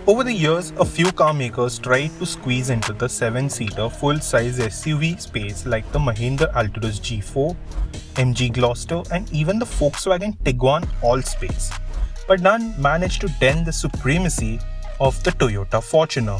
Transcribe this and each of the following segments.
Over the years, a few car makers tried to squeeze into the 7-seater full-size SUV space like the Mahindra Alturas G4, MG Gloster, and even the Volkswagen Tiguan AllSpace. But none managed to dent the supremacy of the Toyota Fortuner.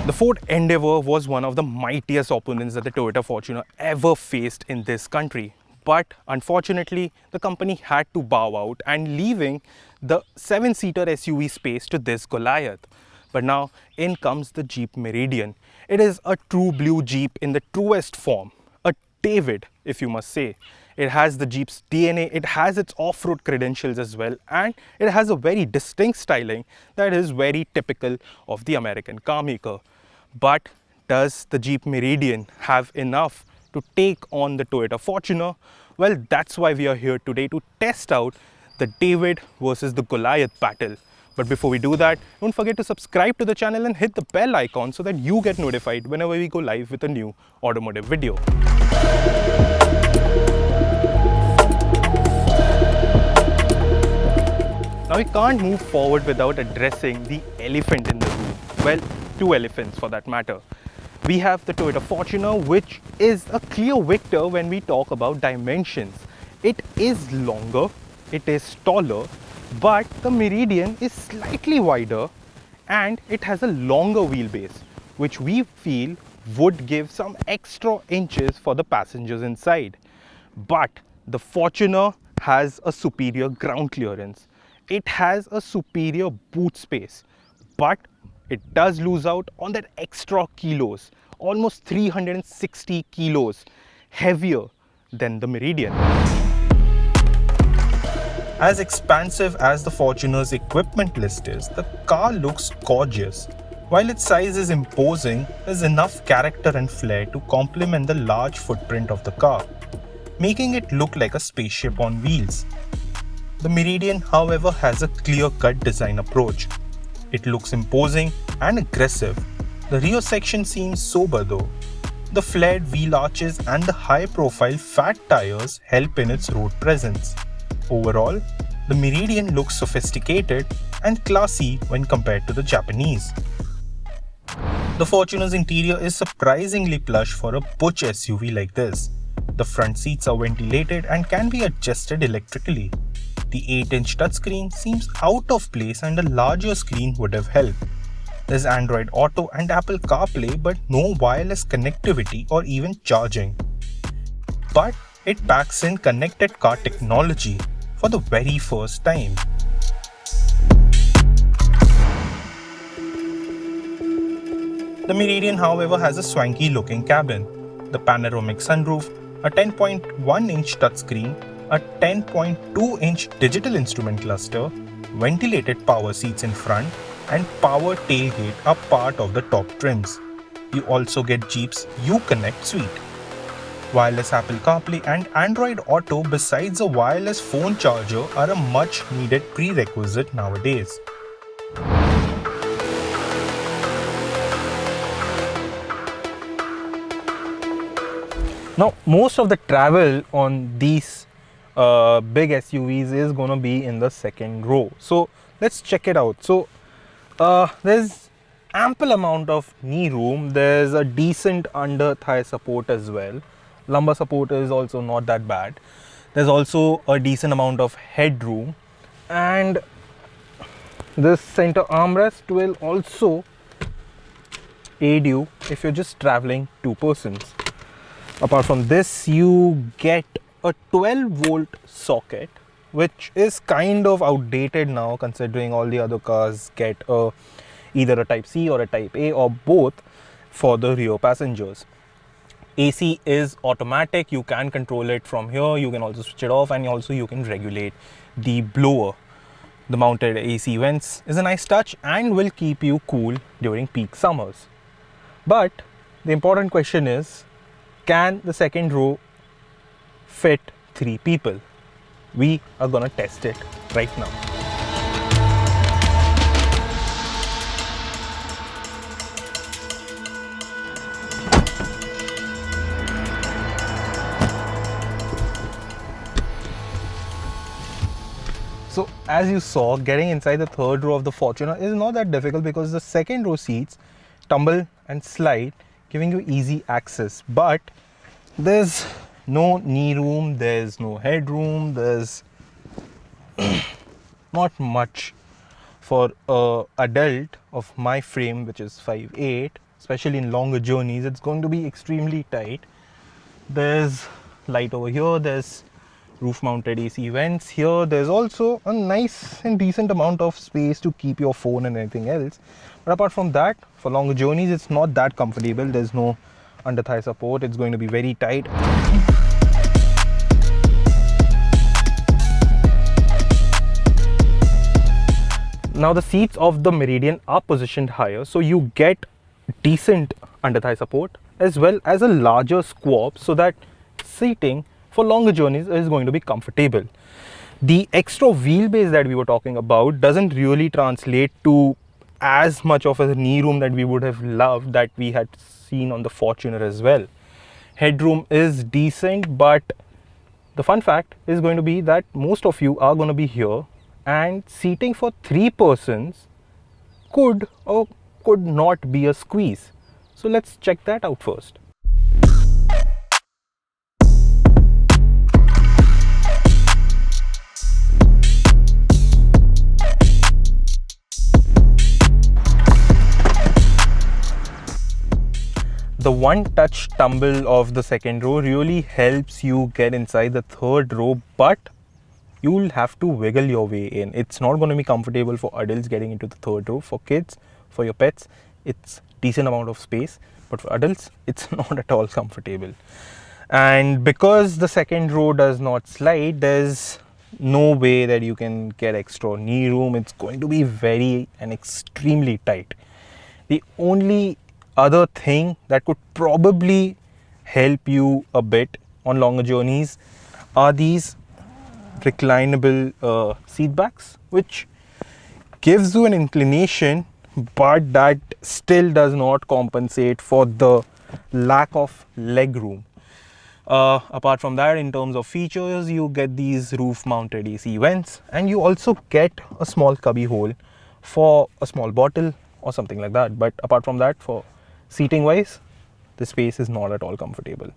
The Ford Endeavour was one of the mightiest opponents that the Toyota Fortuner ever faced in this country. But unfortunately, the company had to bow out and leaving the 7-seater SUV space to this Goliath. But now in comes the Jeep Meridian. It is a true blue Jeep in the truest form, a David, if you must say. It has the Jeep's DNA, it has its off-road credentials as well, and it has a very distinct styling that is very typical of the American car maker. But does the Jeep Meridian have enough to take on the Toyota Fortuner? Well, that's why we are here today, to test out the David versus the Goliath battle. But before we do that, don't forget to subscribe to the channel and hit the bell icon so that you get notified whenever we go live with a new automotive video. Now we can't move forward without addressing the elephant in the room. Well, two elephants for that matter. We have the Toyota Fortuner, which is a clear victor when we talk about dimensions. It is longer, it is taller, but the Meridian is slightly wider and it has a longer wheelbase, which we feel would give some extra inches for the passengers inside. But the Fortuner has a superior ground clearance. It has a superior boot space, but it does lose out on that extra kilos, almost 360 kilos heavier than the Meridian. As expansive as the Fortuner's equipment list is, the car looks gorgeous. While its size is imposing, there's enough character and flair to complement the large footprint of the car, making it look like a spaceship on wheels. The Meridian, however, has a clear-cut design approach. It looks imposing and aggressive. The rear section seems sober though. The flared wheel arches and the high-profile fat tires help in its road presence. Overall, the Meridian looks sophisticated and classy when compared to the Japanese. The Fortuner's interior is surprisingly plush for a butch SUV like this. The front seats are ventilated and can be adjusted electrically. The 8-inch touchscreen seems out of place and a larger screen would have helped. There's Android Auto and Apple CarPlay, but no wireless connectivity or even charging. But it packs in connected car technology for the very first time. The Meridian, however, has a swanky looking cabin. The panoramic sunroof, a 10.1-inch touchscreen, a 10.2-inch digital instrument cluster, ventilated power seats in front, and power tailgate are part of the top trims. You also get Jeep's Uconnect suite. Wireless Apple CarPlay and Android Auto besides a wireless phone charger are a much needed prerequisite nowadays. Now, most of the travel on these big SUVs is going to be in the second row. So let's check it out. So there's ample amount of knee room. There's a decent under thigh support as well. Lumbar support is also not that bad. There's also a decent amount of headroom, and this center armrest will also aid you if you're just traveling two persons. Apart from this, you get a 12-volt socket, which is kind of outdated now considering all the other cars get either a Type C or a Type A or both for the rear passengers. AC is automatic. You can control it from here. You can also switch it off, and also you can regulate the blower. The mounted AC vents is a nice touch and will keep you cool during peak summers. But the important question is, can the second row fit 3 people? We are gonna test it right now. So as you saw, getting inside the third row of the Fortuner is not that difficult because the second row seats tumble and slide, giving you easy access. But there's no knee room, there's no headroom, there's not much for an adult of my frame, which is 5'8", especially in longer journeys. It's going to be extremely tight. There's light over here, there's roof mounted AC vents here. There's also a nice and decent amount of space to keep your phone and anything else. But apart from that, for longer journeys, it's not that comfortable. There's no under thigh support. It's going to be very tight. Now the seats of the Meridian are positioned higher, so you get decent under thigh support as well as a larger squab, so that seating for longer journeys is going to be comfortable. The extra wheelbase that we were talking about doesn't really translate to as much of a knee room that we would have loved that we had seen on the Fortuner as well. Headroom is decent, but the fun fact is going to be that most of you are going to be here, and seating for 3 persons could or could not be a squeeze. So let's check that out first. The one-touch tumble of the second row really helps you get inside the third row, but you'll have to wiggle your way in. It's not going to be comfortable for adults getting into the third row. For kids, for your pets, it's decent amount of space, but for adults, it's not at all comfortable. And because the second row does not slide, there's no way that you can get extra knee room. It's going to be very and extremely tight. The only other thing that could probably help you a bit on longer journeys are these reclinable seat backs, which gives you an inclination, but that still does not compensate for the lack of leg room. Apart from that, in terms of features, you get these roof mounted AC vents, and you also get a small cubby hole for a small bottle or something like that. But apart from that, for seating wise, the space is not at all comfortable.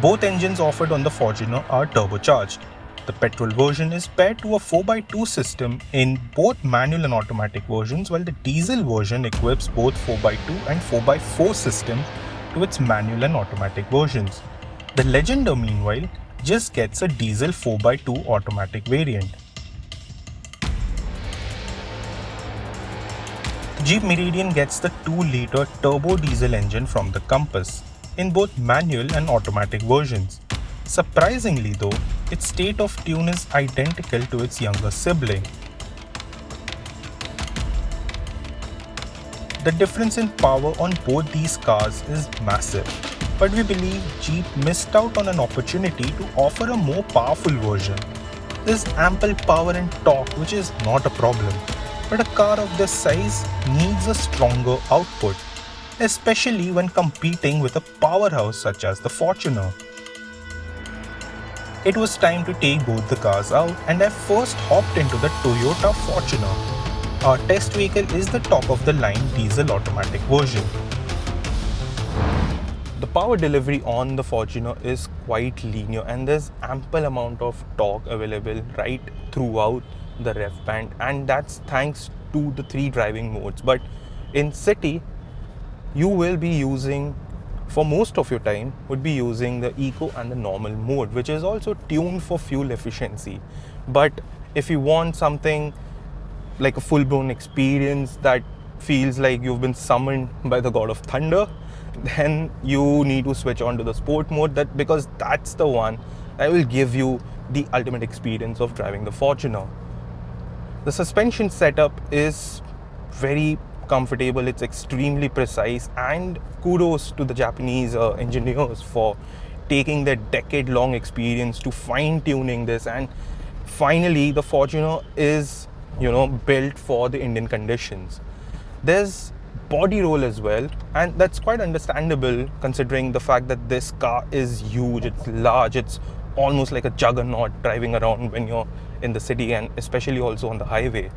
Both engines offered on the Fortuner are turbocharged. The petrol version is paired to a 4x2 system in both manual and automatic versions, while the diesel version equips both 4x2 and 4x4 system to its manual and automatic versions. The Legender, meanwhile, just gets a diesel 4x2 automatic variant. The Jeep Meridian gets the 2-liter turbo diesel engine from the Compass in both manual and automatic versions. Surprisingly though, its state of tune is identical to its younger sibling. The difference in power on both these cars is massive, but we believe Jeep missed out on an opportunity to offer a more powerful version. There's ample power and torque, which is not a problem, but a car of this size needs a stronger output, especially when competing with a powerhouse such as the Fortuner. It was time to take both the cars out, and I first hopped into the Toyota Fortuner. Our test vehicle is the top of the line diesel automatic version. The power delivery on the Fortuner is quite linear, and there's ample amount of torque available right throughout the rev band, and that's thanks to the 3 driving modes. But in city, you will be using, for most of your time, would be using the eco and the normal mode, which is also tuned for fuel efficiency. But if you want something like a full-blown experience that feels like you've been summoned by the god of thunder, then you need to switch on to the sport mode, because that's the one that will give you the ultimate experience of driving the Fortuner. The suspension setup is very comfortable, it's extremely precise, and kudos to the Japanese engineers for taking their decade-long experience to fine-tuning this, and finally the Fortuner is, built for the Indian conditions. There's body roll as well, and that's quite understandable considering the fact that this car is huge, it's large, it's almost like a juggernaut driving around when you're in the city, and especially also on the highway.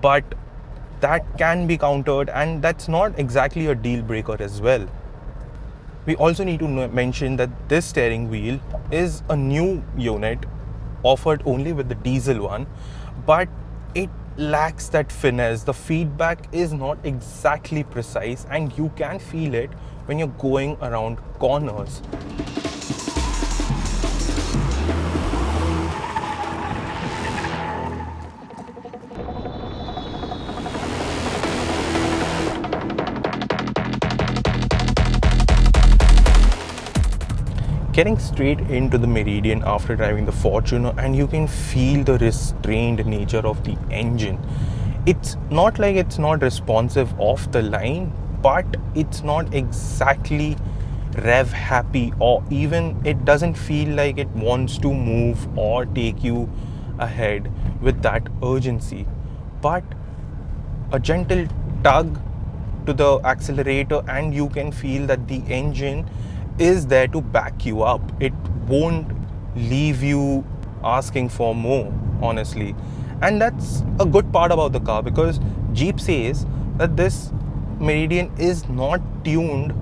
But that can be countered, and that's not exactly a deal breaker as well. We also need to mention that this steering wheel is a new unit offered only with the diesel one, but it lacks that finesse. The feedback is not exactly precise, and you can feel it when you're going around corners. Getting straight into the Meridian after driving the Fortuner, and you can feel the restrained nature of the engine. It's not like it's not responsive off the line, but it's not exactly rev happy, or even it doesn't feel like it wants to move or take you ahead with that urgency. But a gentle tug to the accelerator and you can feel that the engine is there to back you up. It won't leave you asking for more, honestly. And that's a good part about the car, because Jeep says that this Meridian is not tuned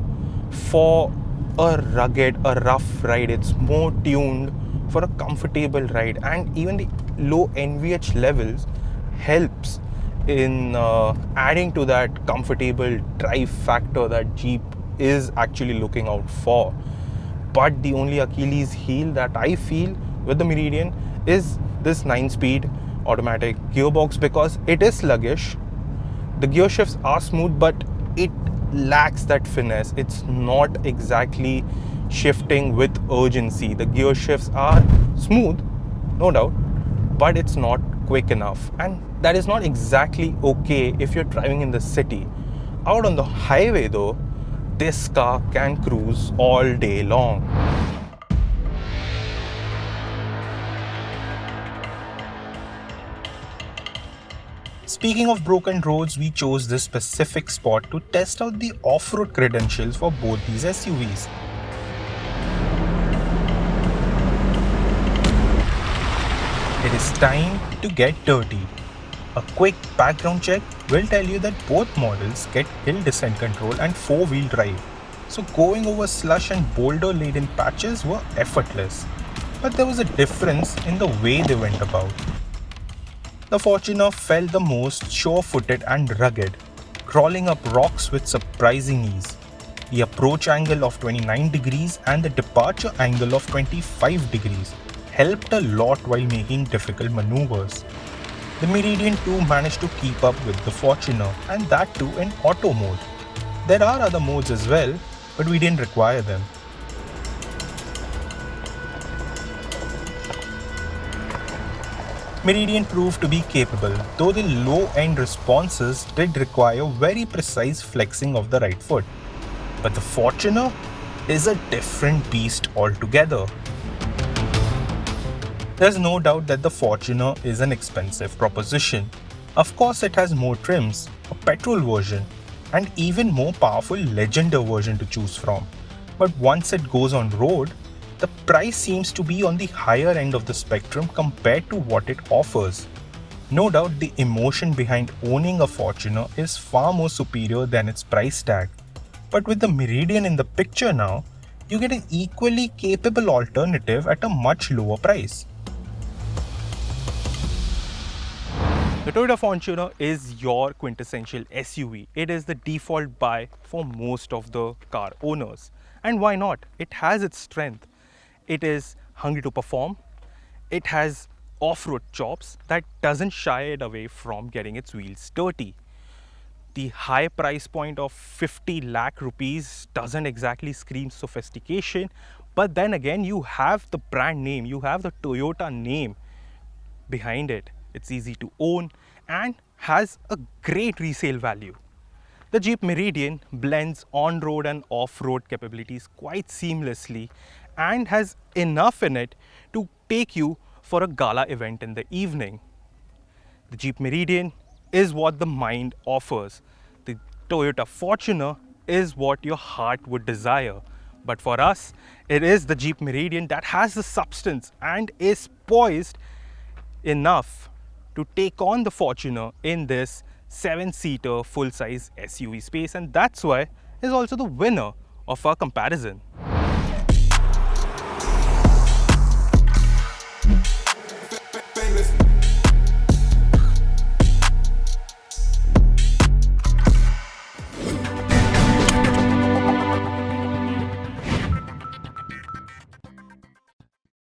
for a rugged, a rough ride. It's more tuned for a comfortable ride, and even the low NVH levels helps in adding to that comfortable drive factor that Jeep is actually looking out for. But the only Achilles heel that I feel with the Meridian is this 9-speed automatic gearbox, because it is sluggish. The gear shifts are smooth, but it lacks that finesse. It's not exactly shifting with urgency. The gear shifts are smooth, no doubt, but it's not quick enough, and that is not exactly okay if you're driving in the city. Out on the highway though, this car can cruise all day long. Speaking of broken roads, we chose this specific spot to test out the off-road credentials for both these SUVs. It is time to get dirty. A quick background check will tell you that both models get hill descent control and 4-wheel drive, so going over slush and boulder laden patches were effortless. But there was a difference in the way they went about. The Fortuner felt the most sure-footed and rugged, crawling up rocks with surprising ease. The approach angle of 29 degrees and the departure angle of 25 degrees helped a lot while making difficult maneuvers. The Meridian 2 managed to keep up with the Fortuner, and that too in auto mode. There are other modes as well, but we didn't require them. Meridian proved to be capable, though the low-end responses did require very precise flexing of the right foot. But the Fortuner is a different beast altogether. There's no doubt that the Fortuner is an expensive proposition. Of course, it has more trims, a petrol version, and even more powerful Legender version to choose from. But once it goes on road, the price seems to be on the higher end of the spectrum compared to what it offers. No doubt the emotion behind owning a Fortuner is far more superior than its price tag. But with the Meridian in the picture now, you get an equally capable alternative at a much lower price. The Toyota Fortuner is your quintessential SUV. It is the default buy for most of the car owners. And why not? It has its strength. It is hungry to perform. It has off-road chops that doesn't shy it away from getting its wheels dirty. The high price point of 50 lakh rupees doesn't exactly scream sophistication, but then again you have the brand name, you have the Toyota name behind it. It's easy to own and has a great resale value. The Jeep Meridian blends on-road and off-road capabilities quite seamlessly and has enough in it to take you for a gala event in the evening. The Jeep Meridian is what the mind offers. The Toyota Fortuner is what your heart would desire. But for us, it is the Jeep Meridian that has the substance and is poised enough to take on the Fortuner in this 7-seater full-size SUV space, and that's why it's also the winner of our comparison.